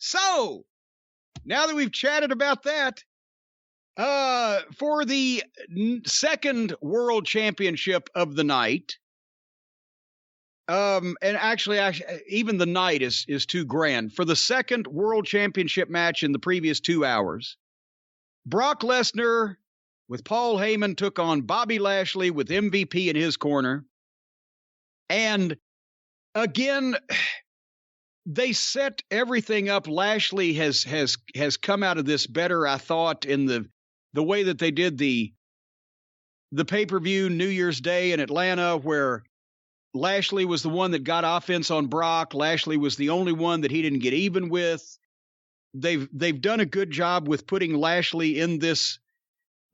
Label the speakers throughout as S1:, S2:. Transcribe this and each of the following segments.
S1: So, now that we've chatted about that, for the second world championship of the night, and actually, even the night is too grand. For the second world championship match in the previous 2 hours, Brock Lesnar with Paul Heyman took on Bobby Lashley with MVP in his corner. And again, they set everything up. Lashley has come out of this better, I thought, in the way that they did the pay-per-view New Year's Day in Atlanta, where Lashley was the one that got offense on Brock. Lashley was the only one that he didn't get even with. They've done a good job with putting Lashley in this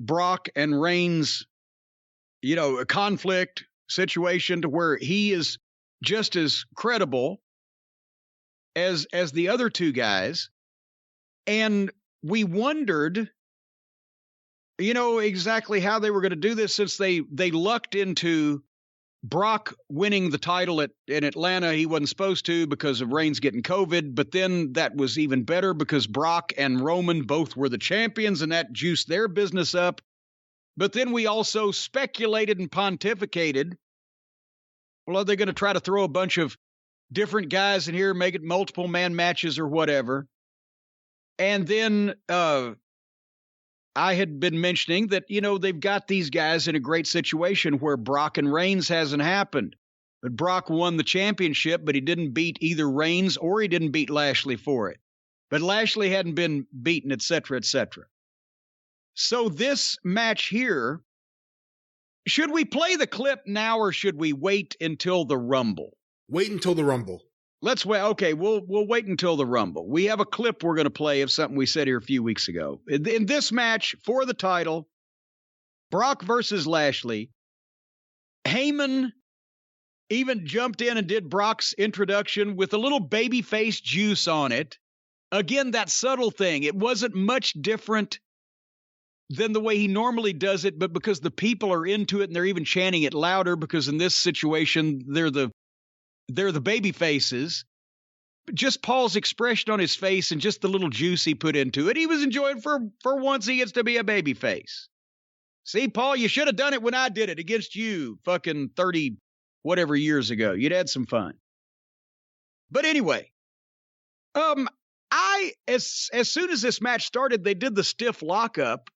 S1: Brock and Reigns, a conflict situation to where he is just as credible as the other two guys. And we wondered, exactly how they were going to do this, since they lucked into Brock winning the title in Atlanta. He wasn't supposed to because of Reigns getting COVID, but then that was even better because Brock and Roman both were the champions, and that juiced their business up. But then we also speculated and pontificated, well, are they going to try to throw a bunch of different guys in here, make it multiple man matches or whatever? And then I had been mentioning that, they've got these guys in a great situation where Brock and Reigns hasn't happened. But Brock won the championship, but he didn't beat either Reigns or he didn't beat Lashley for it. But Lashley hadn't been beaten, et cetera, et cetera. So this match here, should we play the clip now or should we wait until the Rumble?
S2: Wait until the Rumble.
S1: Let's wait. Okay, we'll wait until the Rumble. We have a clip we're going to play of something we said here a few weeks ago. In this match for the title, Brock versus Lashley, Heyman even jumped in and did Brock's introduction with a little babyface juice on it. Again, that subtle thing. It wasn't much different than the way he normally does it, but because the people are into it and they're even chanting it louder, because in this situation, they're the baby faces. Just Paul's expression on his face and just the little juice he put into it. He was enjoying for once he gets to be a baby face. See, Paul, you should have done it when I did it against you fucking 30 whatever years ago. You'd had some fun. But anyway, as soon as this match started, they did the stiff lockup.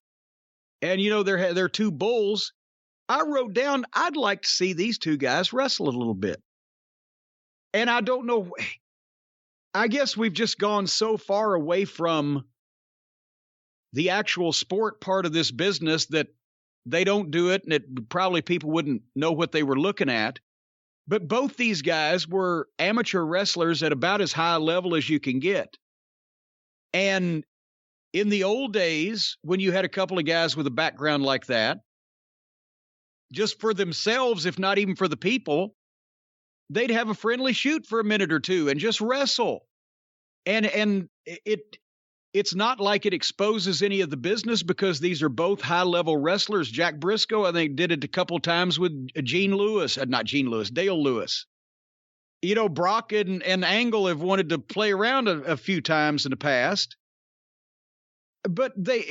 S1: And, they're two bulls. I wrote down, I'd like to see these two guys wrestle a little bit. And I don't know, I guess we've just gone so far away from the actual sport part of this business that they don't do it, and probably people wouldn't know what they were looking at. But both these guys were amateur wrestlers at about as high a level as you can get. And in the old days, when you had a couple of guys with a background like that, just for themselves, if not even for the people, they'd have a friendly shoot for a minute or two and just wrestle. And it's not like it exposes any of the business, because these are both high-level wrestlers. Jack Briscoe, I think, did it a couple times with Dale Lewis. Brock and Angle have wanted to play around a few times in the past. But they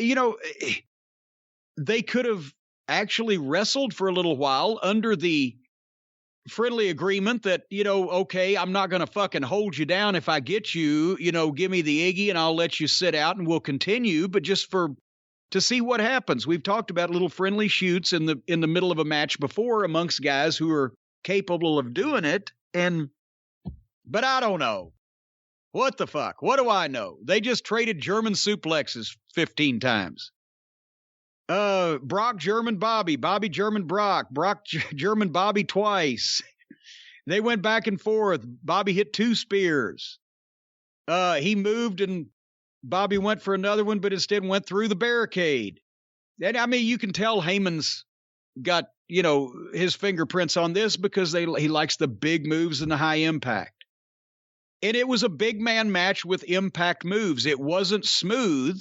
S1: could have actually wrestled for a little while under the friendly agreement that, okay, I'm not going to fucking hold you down if I get you, give me the Iggy and I'll let you sit out and we'll continue. But just to see what happens. We've talked about little friendly shoots in the middle of a match before amongst guys who are capable of doing it. But I don't know. What the fuck? What do I know? They just traded German suplexes 15 times. Brock, German, Bobby. Bobby, German, Brock. Brock, German, Bobby twice. They went back and forth. Bobby hit 2 spears. He moved and Bobby went for another one, but instead went through the barricade. And I mean, you can tell Heyman's got, his fingerprints on this because he likes the big moves and the high impact. And it was a big man match with impact moves. It wasn't smooth.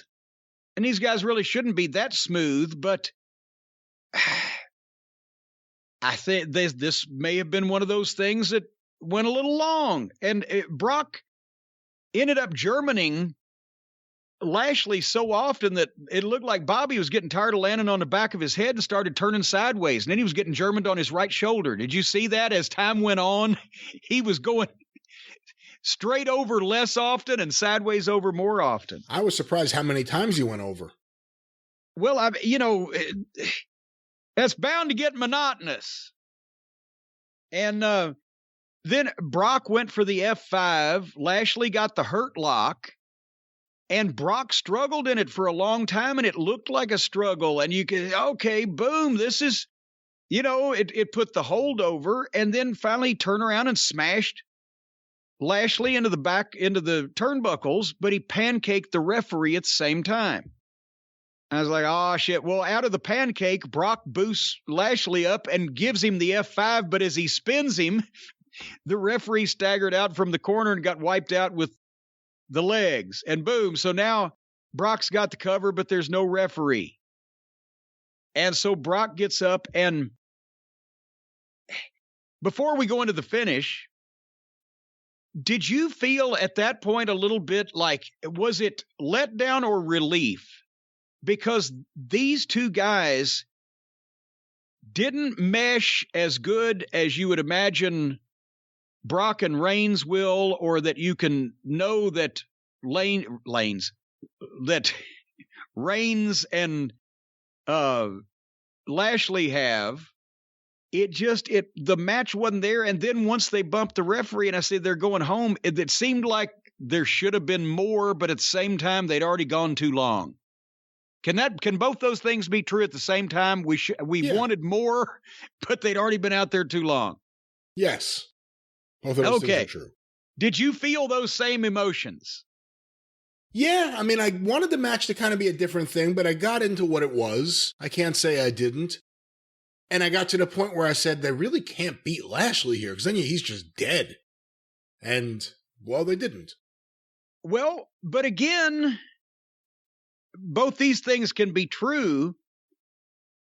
S1: And these guys really shouldn't be that smooth, but I think this may have been one of those things that went a little long. And Brock ended up Germaning Lashley so often that it looked like Bobby was getting tired of landing on the back of his head and started turning sideways. And then he was getting Germaned on his right shoulder. Did you see that as time went on? He was going straight over less often and sideways over more often.
S2: I was surprised how many times you went over.
S1: Well, that's bound to get monotonous. And then Brock went for the F5. Lashley got the hurt lock. And Brock struggled in it for a long time, and it looked like a struggle. And you could, okay, boom, this is, it put the hold over, and then finally turned around and smashed Lashley into the turnbuckles, but he pancaked the referee at the same time. I was like, oh, shit. Well, out of the pancake, Brock boosts Lashley up and gives him the F5, but as he spins him, the referee staggered out from the corner and got wiped out with the legs, and boom. So now Brock's got the cover, but there's no referee. And so Brock gets up, and before we go into the finish, did you feel at that point a little bit like, was it letdown or relief? Because these two guys didn't mesh as good as you would imagine Brock and Reigns will, or that you can know that Reigns and Lashley have. The match wasn't there. And then once they bumped the referee and I said they're going home, it seemed like there should have been more, but at the same time, they'd already gone too long. Can both those things be true at the same time? We wanted more, but they'd already been out there too long.
S2: Yes. Both of those things are true.
S1: Did you feel those same emotions?
S2: Yeah, I mean, I wanted the match to kind of be a different thing, but I got into what it was. I can't say I didn't. And I got to the point where I said, they really can't beat Lashley here, because then he's just dead. And, well, they didn't.
S1: Well, but again, both these things can be true.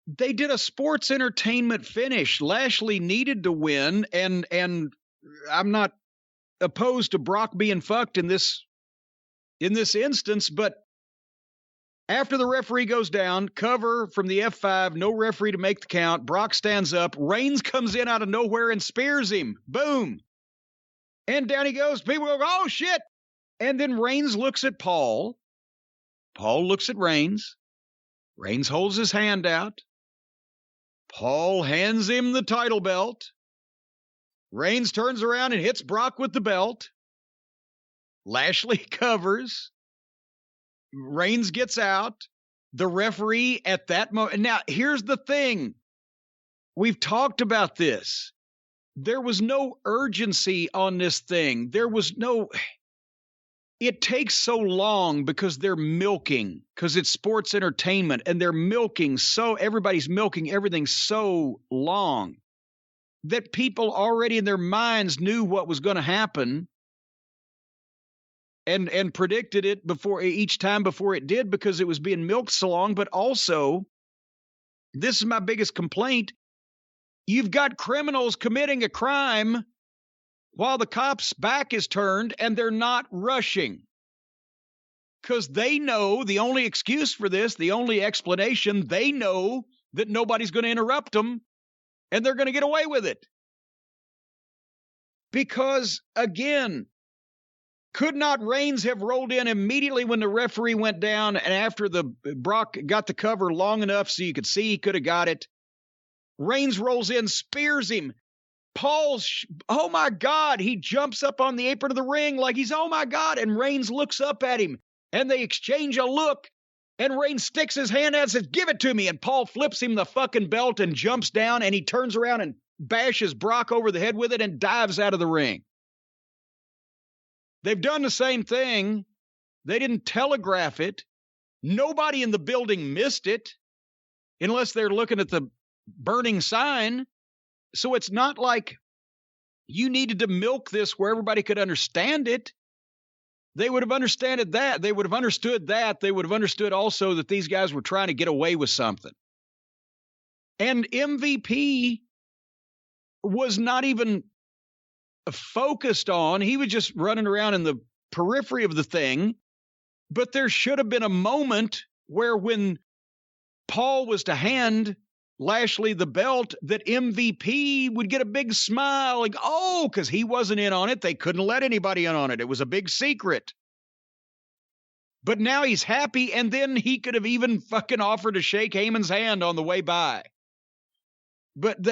S1: They did a sports entertainment finish. Lashley needed to win, and I'm not opposed to Brock being fucked in this instance, but after the referee goes down, cover from the F5, no referee to make the count, Brock stands up, Reigns comes in out of nowhere and spears him. Boom. And down he goes. People go, oh, shit. And then Reigns looks at Paul. Paul looks at Reigns. Reigns holds his hand out. Paul hands him the title belt. Reigns turns around and hits Brock with the belt. Lashley covers. Reigns gets out. The referee at that moment. Now, here's the thing. We've talked about this. There was no urgency on this thing. It takes so long because they're milking, because it's sports entertainment, and they're milking everybody's milking everything so long that people already in their minds knew what was going to happen and predicted it each time before it did, because it was being milked so long. But also, this is my biggest complaint. You've got criminals committing a crime while the cop's back is turned, and they're not rushing. Because they know the only excuse for this, the only explanation, they know that nobody's going to interrupt them, and they're going to get away with it. Because, again, could not Reigns have rolled in immediately when the referee went down, and after the Brock got the cover long enough so you could see he could have got it? Reigns rolls in, spears him. Paul's, oh my God, he jumps up on the apron of the ring like he's, oh my God, and Reigns looks up at him, and they exchange a look, and Reigns sticks his hand out and says, give it to me, and Paul flips him the fucking belt and jumps down, and he turns around and bashes Brock over the head with it and dives out of the ring. They've done the same thing. They didn't telegraph it. Nobody in the building missed it, unless they're looking at the burning sign. So it's not like you needed to milk this where everybody could understand it. They would have understood that. They would have understood that. They would have understood also that these guys were trying to get away with something. And MVP was not even focused on. He was just running around in the periphery of the thing, but there should have been a moment where when Paul was to hand Lashley the belt, that MVP would get a big smile, like, oh, because he wasn't in on it. They couldn't let anybody in on it. It was a big secret. But now he's happy, and then he could have even fucking offered to shake Heyman's hand on the way by. But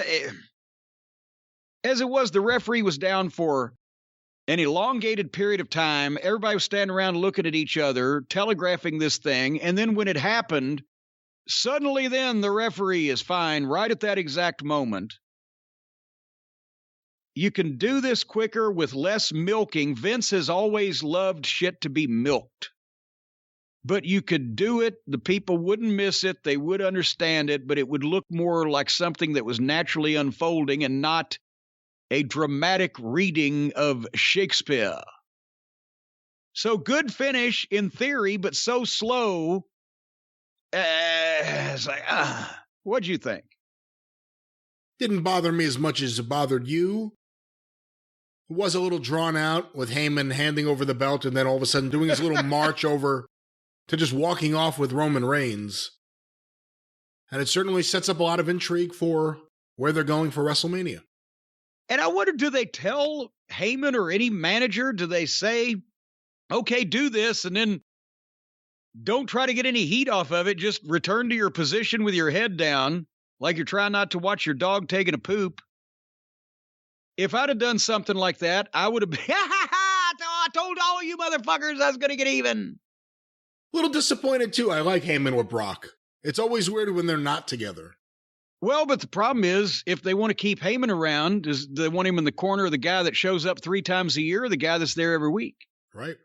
S1: as it was, the referee was down for an elongated period of time. Everybody was standing around looking at each other, telegraphing this thing, and then when it happened, suddenly then the referee is fine right at that exact moment. You can do this quicker with less milking. Vince has always loved shit to be milked. But you could do it. The people wouldn't miss it. They would understand it, but it would look more like something that was naturally unfolding and not a dramatic reading of Shakespeare. So good finish in theory, but so slow. It's like, what'd you think?
S2: Didn't bother me as much as it bothered you. It was a little drawn out with Heyman handing over the belt and then all of a sudden doing his little march over to just walking off with Roman Reigns. And it certainly sets up a lot of intrigue for where they're going for WrestleMania.
S1: And I wonder, do they tell Heyman or any manager, do they say, okay, do this, and then don't try to get any heat off of it. Just return to your position with your head down, like you're trying not to watch your dog taking a poop. If I'd have done something like that, I would have been, I told all you motherfuckers I was going to get even.
S2: A little disappointed, too. I like Heyman with Brock. It's always weird when they're not together.
S1: Well, but the problem is, if they want to keep Heyman around, do they want him in the corner of the guy that shows up 3 times a year or the guy that's there every week?
S2: Right.